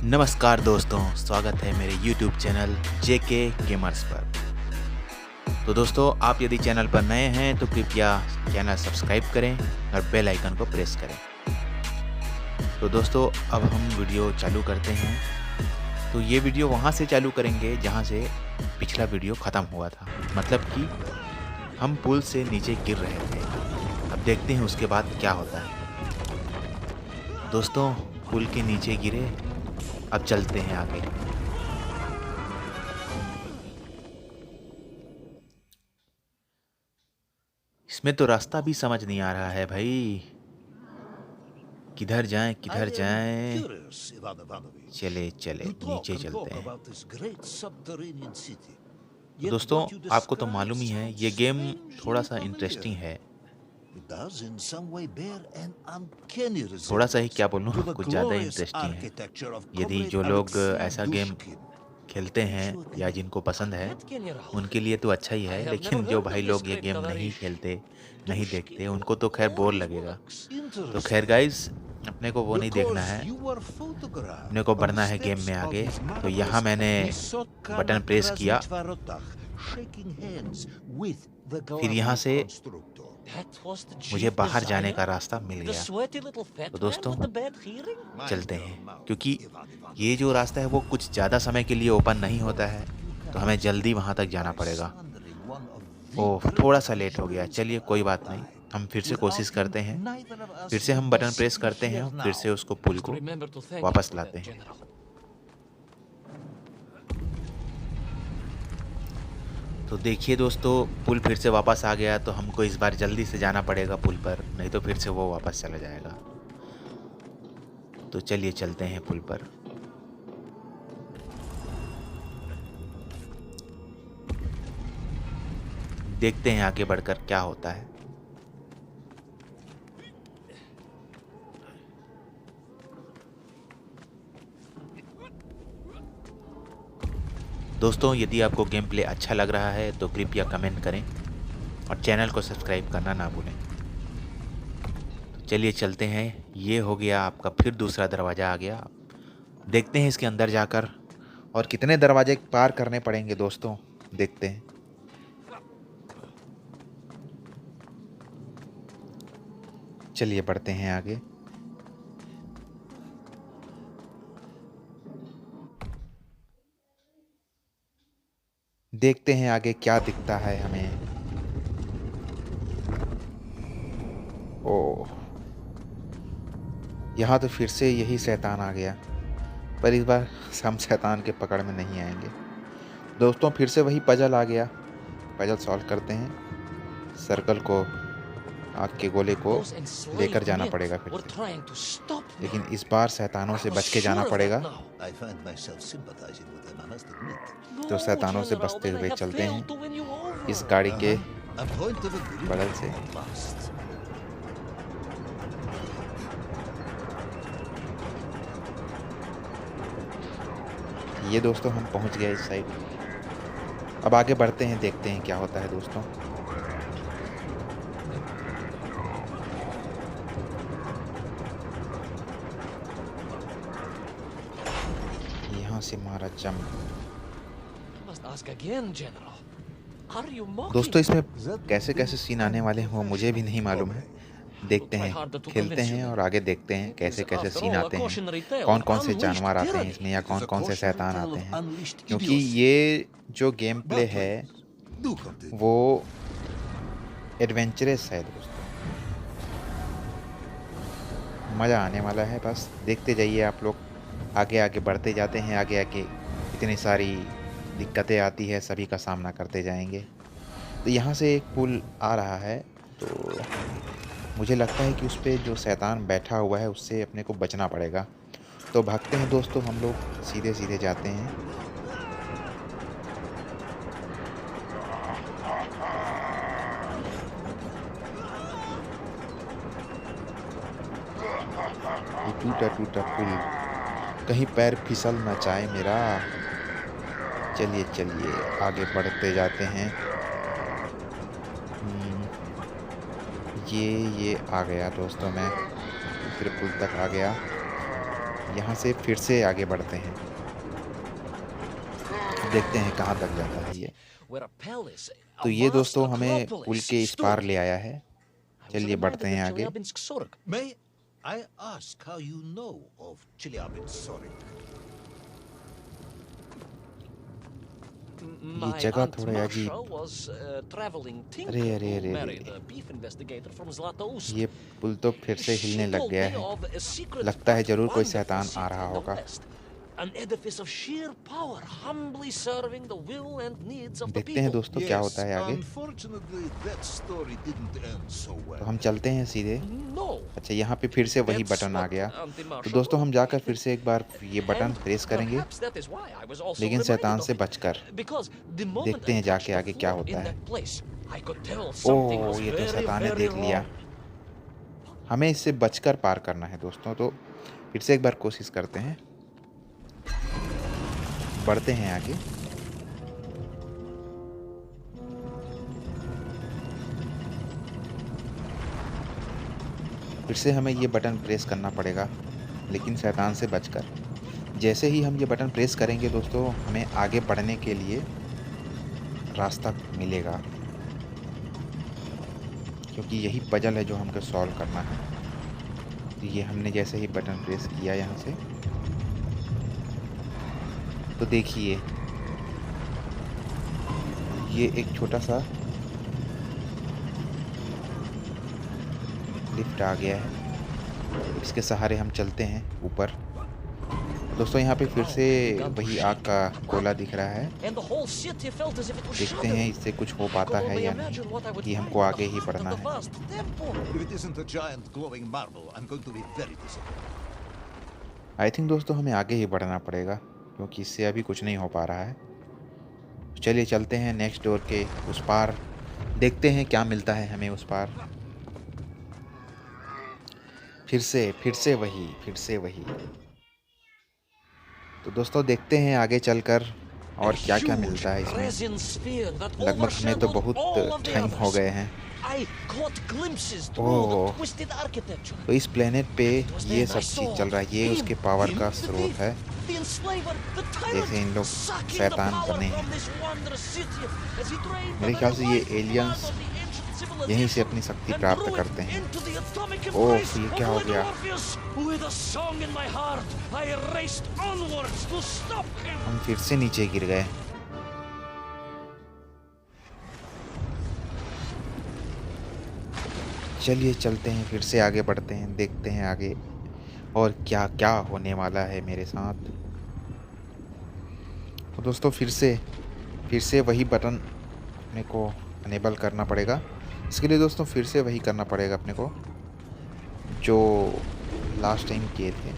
नमस्कार दोस्तों, स्वागत है मेरे YouTube चैनल JK गेमर्स पर। तो दोस्तों, आप यदि चैनल पर नए हैं तो कृपया चैनल सब्सक्राइब करें और बेल आइकन को प्रेस करें। तो दोस्तों, अब हम वीडियो चालू करते हैं। तो ये वीडियो वहाँ से चालू करेंगे जहाँ से पिछला वीडियो ख़त्म हुआ था, मतलब कि हम पुल से नीचे गिर रहे थे। अब देखते हैं उसके बाद क्या होता है। दोस्तों, पुल के नीचे गिरे, अब चलते हैं आगे। इसमें तो रास्ता भी समझ नहीं आ रहा है भाई, किधर जाएं किधर जाएं। चले चले नीचे चलते हैं। तो दोस्तों, आपको तो मालूम ही है ये गेम थोड़ा सा इंटरेस्टिंग है। थोड़ा सा ही क्या बोलूं, कुछ ज़्यादा इंटरेस्टिंग है। यदि जो लोग ऐसा गेम खेलते हैं या जिनको पसंद है उनके लिए तो अच्छा ही है, लेकिन जो भाई लोग ये गेम नहीं खेलते, नहीं देखते, उनको तो खैर बोर लगेगा। तो खैर गाइस, अपने को वो नहीं देखना है, अपने को बढ़ना है गेम में आगे। तो यहाँ मैंने बटन प्रेस किया, फिर यहाँ से मुझे बाहर जाने का रास्ता मिल गया। तो दोस्तों, चलते हैं, क्योंकि ये जो रास्ता है वो कुछ ज़्यादा समय के लिए ओपन नहीं होता है, तो हमें जल्दी वहाँ तक जाना पड़ेगा। ओह, थोड़ा सा लेट हो गया, चलिए कोई बात नहीं, हम फिर से कोशिश करते हैं। फिर से हम बटन प्रेस करते हैं, फिर से उसको पुल को वापस लाते हैं। तो देखिए दोस्तों, पुल फिर से वापस आ गया, तो हमको इस बार जल्दी से जाना पड़ेगा पुल पर, नहीं तो फिर से वो वापस चला जाएगा। तो चलिए चलते हैं पुल पर। देखते हैं आगे बढ़कर क्या होता है। दोस्तों, यदि आपको गेम प्ले अच्छा लग रहा है तो कृपया कमेंट करें और चैनल को सब्सक्राइब करना ना भूलें। तो चलिए चलते हैं। ये हो गया आपका फिर दूसरा दरवाज़ा आ गया। देखते हैं इसके अंदर जाकर, और कितने दरवाजे पार करने पड़ेंगे दोस्तों, देखते हैं। चलिए बढ़ते हैं आगे। देखते हैं आगे क्या दिखता है हमें। ओह, यहाँ तो फिर से यही शैतान आ गया, पर इस बार हम शैतान के पकड़ में नहीं आएंगे। दोस्तों, फिर से वही पजल आ गया। पजल सॉल्व करते हैं। सर्कल को, आग के गोले को लेकर जाना पड़ेगा फिर से, लेकिन इस बार शैतानों से बच के जाना पड़ेगा। तो शैतानों से बचते हुए चलते हैं इस गाड़ी के बगल से। ये दोस्तों, हम पहुंच गए इस साइड। अब आगे बढ़ते हैं, देखते हैं क्या होता है दोस्तों। यहाँ से मारा जंप। दोस्तों, इसमें कैसे कैसे सीन आने वाले हैं वो मुझे भी नहीं मालूम है। देखते हैं, खेलते हैं और आगे देखते हैं कैसे कैसे सीन आते हैं, कौन कौन से जानवर आते हैं इसमें, या कौन कौन से शैतान आते हैं। क्योंकि ये जो गेम प्ले है वो एडवेंचरस है दोस्तों, मज़ा आने वाला है। बस देखते जाइए आप लोग, आगे आगे बढ़ते जाते हैं। आगे आगे इतनी सारी दिक्कतें आती है, सभी का सामना करते जाएंगे। तो यहाँ से एक पुल आ रहा है, तो मुझे लगता है कि उस पर जो शैतान बैठा हुआ है उससे अपने को बचना पड़ेगा। तो भागते हैं दोस्तों, हम लोग सीधे सीधे जाते हैं। ये टूटा टूटा पुल, कहीं पैर फिसल ना जाए मेरा। चलिए चलिए आगे बढ़ते जाते हैं। ये आ गया दोस्तों, मैं दूसरे पुल तक आ गया। यहाँ से फिर से आगे बढ़ते हैं। अब देखते हैं कहाँ तक जाता है ये। तो ये दोस्तों हमें पुल के इस पार ले आया है। चलिए बढ़ते हैं आगे। May I ask how you know of Chelyabinsk? ये जगह थोड़ा अजीब। अरे अरे अरे अरे, ये पुल तो फिर से हिलने लग गया है। लगता है जरूर कोई शैतान आ रहा होगा। देखते हैं दोस्तों क्या होता है आगे। तो हम चलते हैं सीधे। अच्छा, यहाँ पे फिर से वही बटन आ गया। तो दोस्तों हम जाकर फिर से एक बार ये बटन प्रेस करेंगे, लेकिन शैतान से बचकर। देखते हैं जाके आगे क्या होता है। ओह, ये तो शैतान ने देख लिया। हमें इससे बचकर पार करना है दोस्तों। तो फिर से एक बार कोशिश करते हैं, बढ़ते हैं आगे। फिर से हमें ये बटन प्रेस करना पड़ेगा, लेकिन शैतान से बचकर। जैसे ही हम ये बटन प्रेस करेंगे दोस्तों, हमें आगे बढ़ने के लिए रास्ता मिलेगा, क्योंकि यही पजल है जो हमको सॉल्व करना है। तो ये हमने जैसे ही बटन प्रेस किया यहाँ से, तो देखिए ये एक छोटा सा लिफ्ट आ गया है। इसके सहारे हम चलते हैं ऊपर। दोस्तों यहाँ पे फिर से वही आग का गोला दिख रहा है। देखते हैं इससे कुछ हो पाता है या नहीं, कि हमको आगे ही बढ़ना है। आई थिंक दोस्तों हमें आगे ही बढ़ना पड़ेगा, क्योंकि इससे अभी कुछ नहीं हो पा रहा है। चलिए चलते हैं नेक्स्ट डोर के उस पार, देखते हैं क्या मिलता है हमें उस पार। फिर से वही। तो दोस्तों देखते हैं आगे चलकर और क्या क्या मिलता है इसमें। लगभग हमें तो बहुत टाइम हो गए हैं। ओह, तो इस प्लेनेट पे ये सब चीज़ चल रहा है। ये उसके पावर का स्रोत है। जैसे इन लोग शैतान बने हैं। मेरे ख्याल से ये एलियंस यहीं से अपनी शक्ति प्राप्त करते हैं। ओह, ये क्या हो गया? हम फिर से नीचे गिर गए। चलिए चलते हैं, फिर से आगे बढ़ते हैं, देखते हैं आगे और क्या क्या होने वाला है मेरे साथ। तो दोस्तों फिर से वही बटन अपने को अनेबल करना पड़ेगा। इसके लिए दोस्तों फिर से वही करना पड़ेगा अपने को जो लास्ट टाइम किए थे।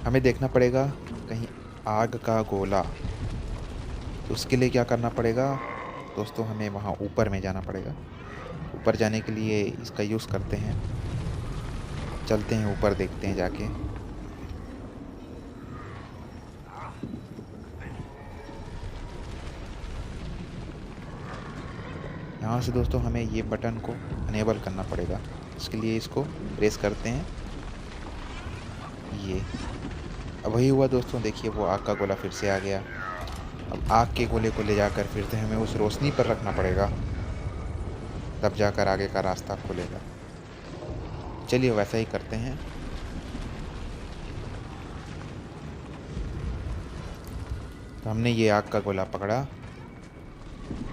हमें देखना पड़ेगा कहीं आग का गोला। तो उसके लिए क्या करना पड़ेगा दोस्तों, हमें वहाँ ऊपर में जाना पड़ेगा। ऊपर जाने के लिए इसका यूज़ करते हैं। चलते हैं ऊपर, देखते हैं जाके। यहाँ से दोस्तों हमें ये बटन को अनेबल करना पड़ेगा। इसके लिए इसको प्रेस करते हैं। ये अब वही हुआ दोस्तों। देखिए वो आग का गोला फिर से आ गया। अब आग के गोले को ले जाकर फिर से हमें उस रोशनी पर रखना पड़ेगा, तब जाकर आगे का रास्ता खुलेगा। चलिए वैसा ही करते हैं। तो हमने ये आग का गोला पकड़ा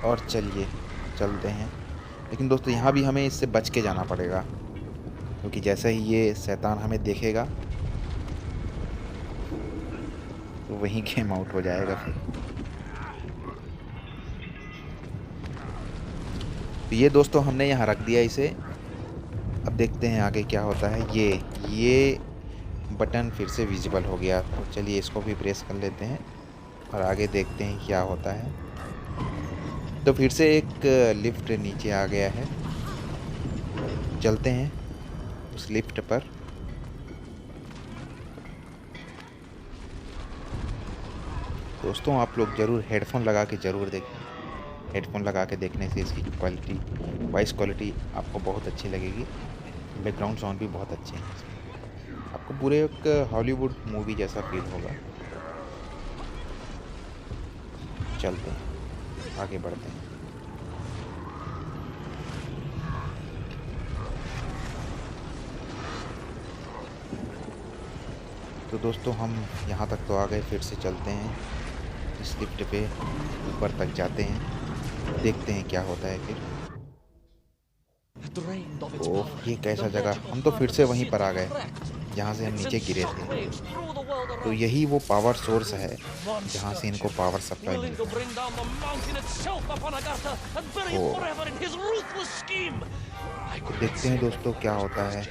और चलिए चलते हैं। लेकिन दोस्तों यहाँ भी हमें इससे बच के जाना पड़ेगा, क्योंकि जैसे ही ये शैतान हमें देखेगा तो वही गेम आउट हो जाएगा फिर। तो ये दोस्तों हमने यहाँ रख दिया इसे। अब देखते हैं आगे क्या होता है। ये बटन फिर से विजिबल हो गया। तो चलिए इसको भी प्रेस कर लेते हैं और आगे देखते हैं क्या होता है। तो फिर से एक लिफ्ट नीचे आ गया है। चलते हैं उस लिफ्ट पर। दोस्तों आप लोग ज़रूर हेडफोन लगा के ज़रूर देखें। हेडफोन लगा के देखने से इसकी क्वालिटी, वॉइस क्वालिटी आपको बहुत अच्छी लगेगी। बैकग्राउंड साउंड भी बहुत अच्छे हैं। पूरे एक हॉलीवुड मूवी जैसा फील होगा। चलते हैं, आगे बढ़ते हैं। तो दोस्तों हम यहाँ तक तो आ गए, फिर से चलते हैं इस लिफ्ट पे, ऊपर तक जाते हैं, देखते हैं क्या होता है फिर। ओह, ये कैसा जगह, हम तो फिर से वहीं पर आ गए जहाँ से हम नीचे गिरे थे। तो यही वो पावर सोर्स है जहाँ से इनको पावर सप्लाई मिलता है। ओह, तो देखते हैं दोस्तों क्या होता है।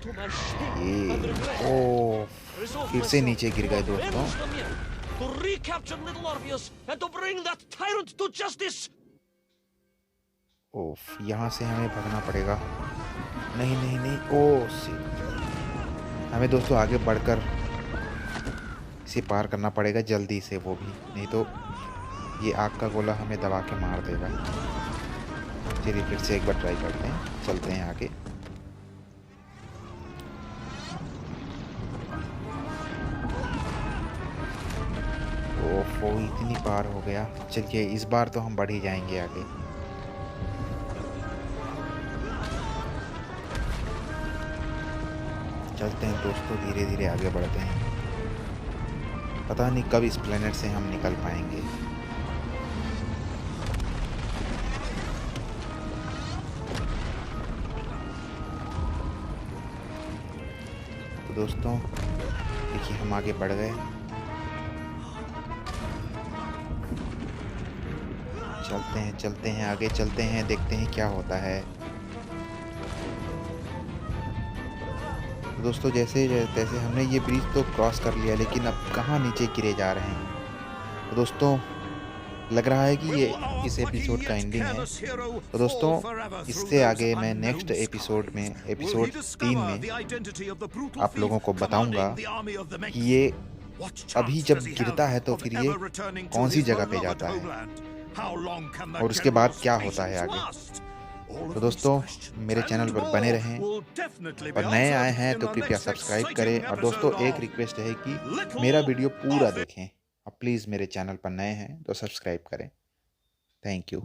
ये ओह, फिर से नीचे गिर गए दोस्तों। ओह, यहाँ से हमें भागना पड़ेगा। नहीं नहीं नहीं, ओह शिट। हमें दोस्तों आगे बढ़कर इसे पार करना पड़ेगा जल्दी से, वो भी नहीं तो ये आग का गोला हमें दबा के मार देगा। चलिए फिर से एक बार ट्राई करते हैं, चलते हैं आगे। ओफो, इतनी पार हो गया। चलिए इस बार तो हम बढ़ ही जाएंगे आगे। चलते हैं दोस्तों, धीरे धीरे आगे बढ़ते हैं। पता नहीं कब इस प्लेनेट से हम निकल पाएंगे। तो दोस्तों देखिए हम आगे बढ़ गए। चलते हैं आगे, चलते हैं, देखते हैं क्या होता है। तो दोस्तों जैसे तैसे हमने ये ब्रिज तो क्रॉस कर लिया, लेकिन अब कहाँ नीचे गिरे जा रहे हैं। तो दोस्तों लग रहा है कि ये इस एपिसोड का एंडिंग है। तो दोस्तों इससे आगे मैं नेक्स्ट एपिसोड में, एपिसोड 3 में आप लोगों को बताऊंगा कि ये अभी जब गिरता है तो फिर ये कौन सी जगह पे जाता है और उसके बाद क्या होता है आगे। तो दोस्तों मेरे चैनल पर बने रहें, और नए आए हैं तो कृपया सब्सक्राइब करें। और दोस्तों एक रिक्वेस्ट है कि मेरा वीडियो पूरा देखें। आप प्लीज़ मेरे चैनल पर नए हैं तो सब्सक्राइब करें। Thank you.